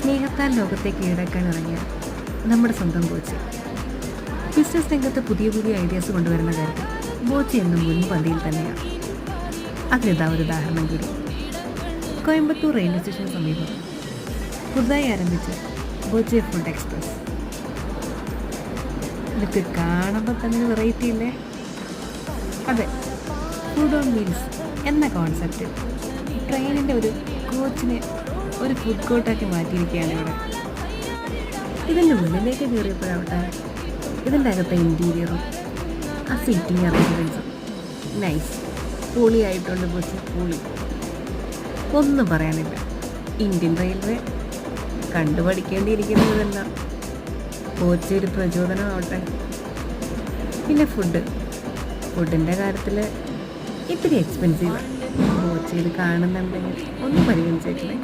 സ്നേഹത്താൽ ലോകത്തെ കീഴടക്കാൻ ഇറങ്ങിയ നമ്മുടെ സ്വന്തം ബോച്ചി. ബിസിനസ് രംഗത്ത് പുതിയ പുതിയ ഐഡിയാസ് കൊണ്ടുവരുന്ന കാര്യത്തിൽ ബോച്ചി എന്നും മുൻപന്തിയിൽ തന്നെയാണ്. അതിലിതാ ഒരു ഉദാഹരണം കൂടി. കോയമ്പത്തൂർ റെയിൽവേ സ്റ്റേഷന് സമീപം പുതുതായി ആരംഭിച്ച ബോച്ചെ ഫുഡ് എക്സ്പ്രസ്. ഇതൊക്കെ കാണുമ്പോൾ തന്നെ വെറൈറ്റി ഇല്ലേ? അതെ, ഫുഡ് ഓൺ വീൽസ് എന്ന കോൺസെപ്റ്റിൽ ട്രെയിനിൻ്റെ ഒരു കോച്ചിനെ ഒരു ഫുഡ് കോർട്ടാക്കി മാറ്റിയിരിക്കുകയാണ് ഇവിടെ. ഇതിൻ്റെ ഉള്ളിലേക്ക് കയറിയപ്പോഴാവട്ടെ ഇതിൻ്റെ അകത്തെ ഇൻറ്റീരിയറും ആ സീറ്റിംഗ് അറേഞ്ച്മെൻറ്റ്സും നൈസ്, പൊളിയായിട്ടുണ്ട്. ബോച്ചെ പൊളി, ഒന്നും പറയാനില്ല. ഇന്ത്യൻ റെയിൽവേ കണ്ടുപഠിക്കേണ്ടിയിരിക്കുന്നതെല്ലാം ബോച്ചെ ഒരു പ്രചോദനമാവട്ടെ. പിന്നെ ഫുഡിൻ്റെ കാര്യത്തിൽ ഇത്തിരി എക്സ്പെൻസീവാണ്. ബോച്ചയിൽ കാണുന്നുണ്ടെങ്കിൽ ഒന്ന് പരിഗണിച്ചേക്കണേ.